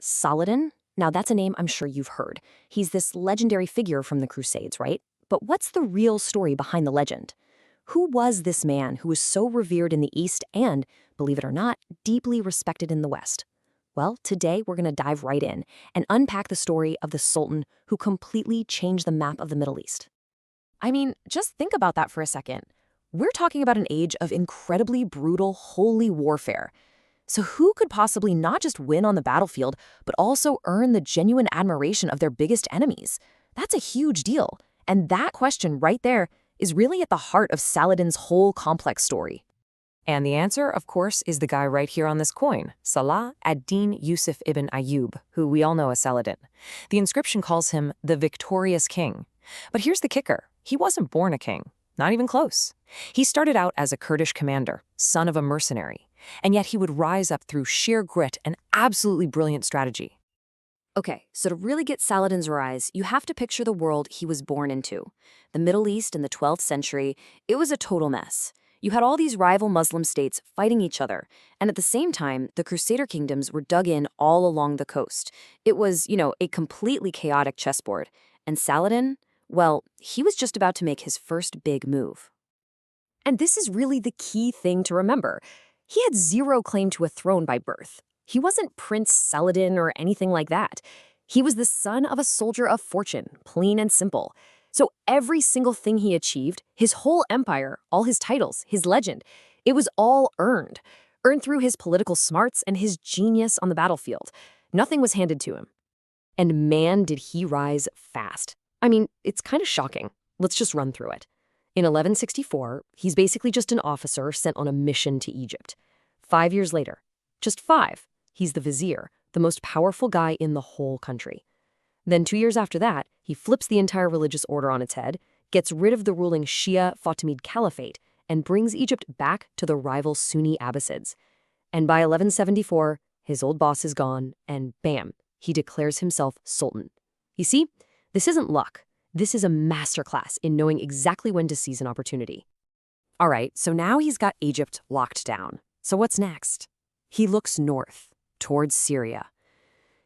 Saladin? Now, that's a name I'm sure you've heard. He's this legendary figure from the Crusades, right? But what's the real story behind the legend? Who was this man who was so revered in the East and, believe it or not, deeply respected in the West? Well, today we're going to dive right in and unpack the story of the Sultan who completely changed the map of the Middle East. I mean, just think about that for a second. We're talking about an age of incredibly brutal, holy warfare. So who could possibly not just win on the battlefield, but also earn the genuine admiration of their biggest enemies? That's a huge deal. And that question right there is really at the heart of Saladin's whole complex story. And the answer, of course, is the guy right here on this coin, Salah ad-Din Yusuf ibn Ayyub, who we all know as Saladin. The inscription calls him the victorious king. But here's the kicker. He wasn't born a king. Not even close. He started out as a Kurdish commander, son of a mercenary. And yet he would rise up through sheer grit and absolutely brilliant strategy. Okay, so to really get Saladin's rise, you have to picture the world he was born into. The Middle East in the 12th century, it was a total mess. You had all these rival Muslim states fighting each other, and at the same time, the Crusader Kingdoms were dug in all along the coast. It was, a completely chaotic chessboard. And Saladin, well, he was just about to make his first big move. And this is really the key thing to remember. He had zero claim to a throne by birth. He wasn't Prince Saladin or anything like that. He was the son of a soldier of fortune, plain and simple. So every single thing he achieved, his whole empire, all his titles, his legend, it was all earned. Earned through his political smarts and his genius on the battlefield. Nothing was handed to him. And man, did he rise fast. I mean, it's kind of shocking. Let's just run through it. In 1164, he's basically just an officer sent on a mission to Egypt. 5 years later, just 5, he's the vizier, the most powerful guy in the whole country. Then 2 years after that, he flips the entire religious order on its head, gets rid of the ruling Shia Fatimid Caliphate, and brings Egypt back to the rival Sunni Abbasids. And by 1174, his old boss is gone, and bam, he declares himself Sultan. You see, this isn't luck. This is a masterclass in knowing exactly when to seize an opportunity. All right, so now he's got Egypt locked down. So what's next? He looks north, towards Syria.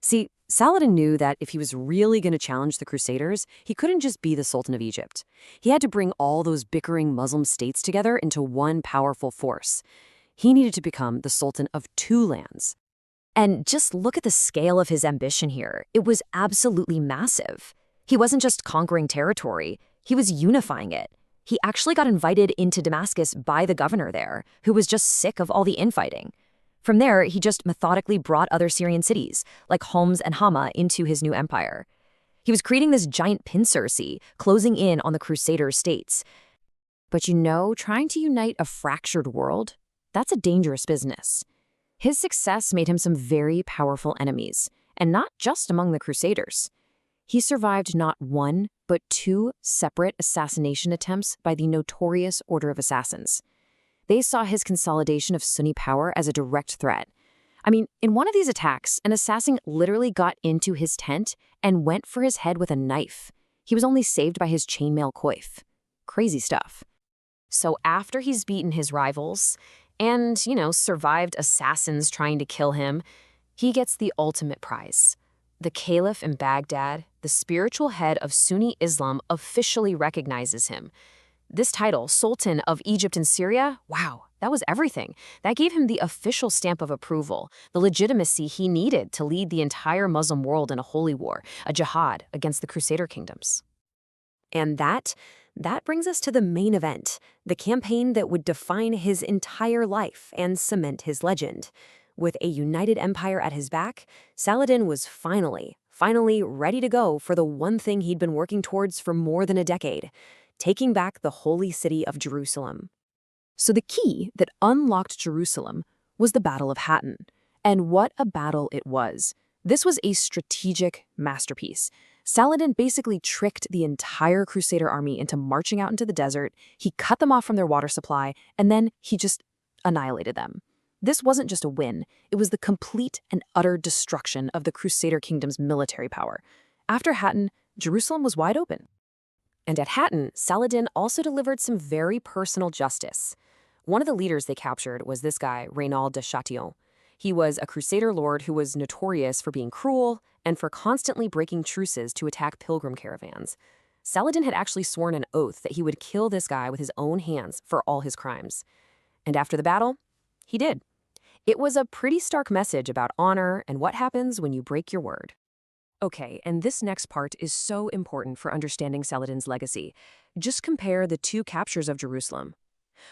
See, Saladin knew that if he was really going to challenge the Crusaders, he couldn't just be the Sultan of Egypt. He had to bring all those bickering Muslim states together into one powerful force. He needed to become the Sultan of 2 lands. And just look at the scale of his ambition here. It was absolutely massive. He wasn't just conquering territory, he was unifying it. He actually got invited into Damascus by the governor there, who was just sick of all the infighting. From there, he just methodically brought other Syrian cities, like Homs and Hama, into his new empire. He was creating this giant pincer sea, closing in on the Crusader states. But trying to unite a fractured world, that's a dangerous business. His success made him some very powerful enemies, and not just among the Crusaders. He survived not 1, but 2 separate assassination attempts by the notorious Order of Assassins. They saw his consolidation of Sunni power as a direct threat. I mean, in one of these attacks, an assassin literally got into his tent and went for his head with a knife. He was only saved by his chainmail coif. Crazy stuff. So after he's beaten his rivals and, survived assassins trying to kill him, he gets the ultimate prize. The Caliph in Baghdad, the spiritual head of Sunni Islam, officially recognizes him. This title, Sultan of Egypt and Syria, wow, that was everything. That gave him the official stamp of approval, the legitimacy he needed to lead the entire Muslim world in a holy war, a jihad against the Crusader Kingdoms. And that brings us to the main event, the campaign that would define his entire life and cement his legend. With a united empire at his back, Saladin was finally ready to go for the one thing he'd been working towards for more than a decade, taking back the holy city of Jerusalem. So the key that unlocked Jerusalem was the Battle of Hattin. And what a battle it was. This was a strategic masterpiece. Saladin basically tricked the entire Crusader army into marching out into the desert, he cut them off from their water supply, and then he just annihilated them. This wasn't just a win, it was the complete and utter destruction of the Crusader Kingdom's military power. After Hattin, Jerusalem was wide open. And at Hattin, Saladin also delivered some very personal justice. One of the leaders they captured was this guy, Reynald de Chatillon. He was a Crusader lord who was notorious for being cruel and for constantly breaking truces to attack pilgrim caravans. Saladin had actually sworn an oath that he would kill this guy with his own hands for all his crimes. And after the battle, he did. It was a pretty stark message about honor and what happens when you break your word. Okay, and this next part is so important for understanding Saladin's legacy. Just compare the two captures of Jerusalem.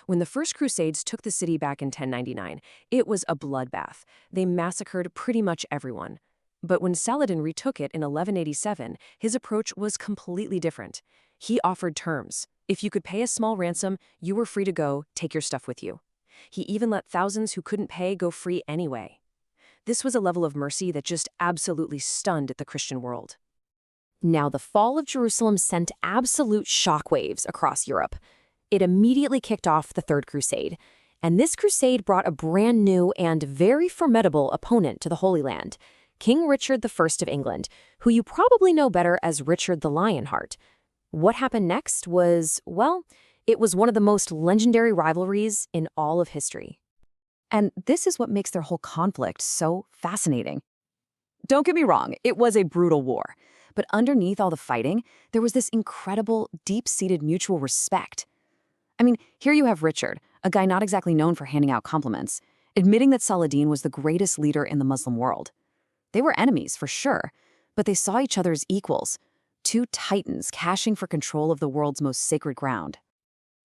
When the First Crusades took the city back in 1099, it was a bloodbath. They massacred pretty much everyone. But when Saladin retook it in 1187, his approach was completely different. He offered terms. If you could pay a small ransom, you were free to go, take your stuff with you. He even let thousands who couldn't pay go free anyway. This was a level of mercy that just absolutely stunned the Christian world. Now, the fall of Jerusalem sent absolute shockwaves across Europe. It immediately kicked off the Third Crusade, and this crusade brought a brand new and very formidable opponent to the Holy Land, King Richard I of England, who you probably know better as Richard the Lionheart. What happened next was, well, it was one of the most legendary rivalries in all of history. And this is what makes their whole conflict so fascinating. Don't get me wrong, it was a brutal war. But underneath all the fighting, there was this incredible, deep-seated mutual respect. I mean, here you have Richard, a guy not exactly known for handing out compliments, admitting that Saladin was the greatest leader in the Muslim world. They were enemies, for sure, but they saw each other as equals, two titans cashing for control of the world's most sacred ground.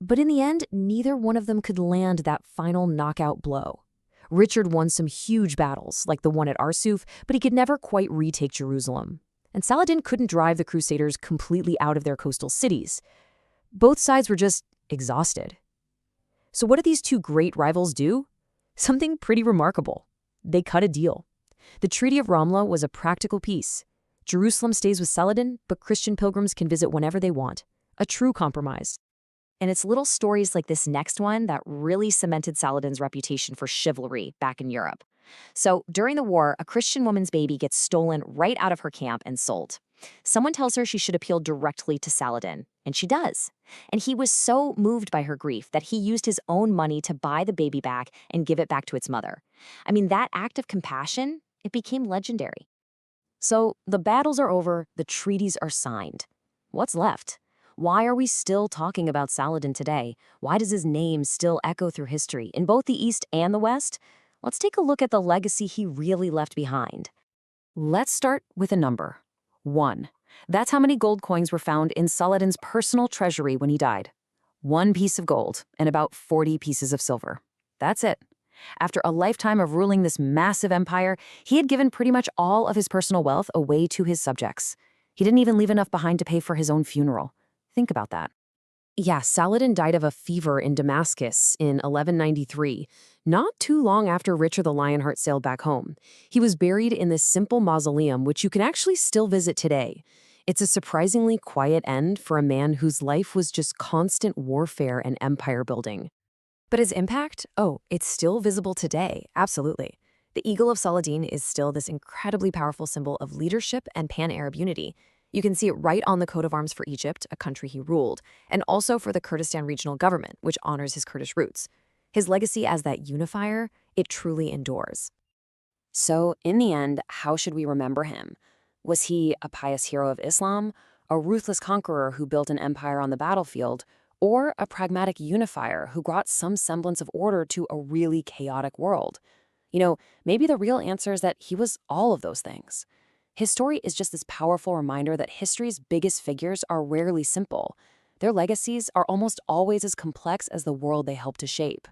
But in the end, neither one of them could land that final knockout blow. Richard won some huge battles, like the one at Arsuf, but he could never quite retake Jerusalem. And Saladin couldn't drive the Crusaders completely out of their coastal cities. Both sides were just exhausted. So what did these two great rivals do? Something pretty remarkable. They cut a deal. The Treaty of Ramla was a practical peace. Jerusalem stays with Saladin, but Christian pilgrims can visit whenever they want. A true compromise. And it's little stories like this next one that really cemented Saladin's reputation for chivalry back in Europe. So, during the war, a Christian woman's baby gets stolen right out of her camp and sold. Someone tells her she should appeal directly to Saladin, and she does. And he was so moved by her grief that he used his own money to buy the baby back and give it back to its mother. I mean, that act of compassion, it became legendary. So, the battles are over, the treaties are signed. What's left? Why are we still talking about Saladin today? Why does his name still echo through history in both the East and the West? Let's take a look at the legacy he really left behind. Let's start with a number. 1. That's how many gold coins were found in Saladin's personal treasury when he died. 1 piece of gold and about 40 pieces of silver. That's it. After a lifetime of ruling this massive empire, he had given pretty much all of his personal wealth away to his subjects. He didn't even leave enough behind to pay for his own funeral. Think about that. Yeah, Saladin died of a fever in Damascus in 1193, not too long after Richard the Lionheart sailed back home. He was buried in this simple mausoleum, which you can actually still visit today. It's a surprisingly quiet end for a man whose life was just constant warfare and empire building. But his impact? Oh, it's still visible today, absolutely. The Eagle of Saladin is still this incredibly powerful symbol of leadership and pan-Arab unity. You can see it right on the coat of arms for Egypt, a country he ruled, and also for the Kurdistan regional government, which honors his Kurdish roots. His legacy as that unifier, it truly endures. So, in the end, how should we remember him? Was he a pious hero of Islam, a ruthless conqueror who built an empire on the battlefield, or a pragmatic unifier who brought some semblance of order to a really chaotic world? Maybe the real answer is that he was all of those things. His story is just this powerful reminder that history's biggest figures are rarely simple. Their legacies are almost always as complex as the world they helped to shape.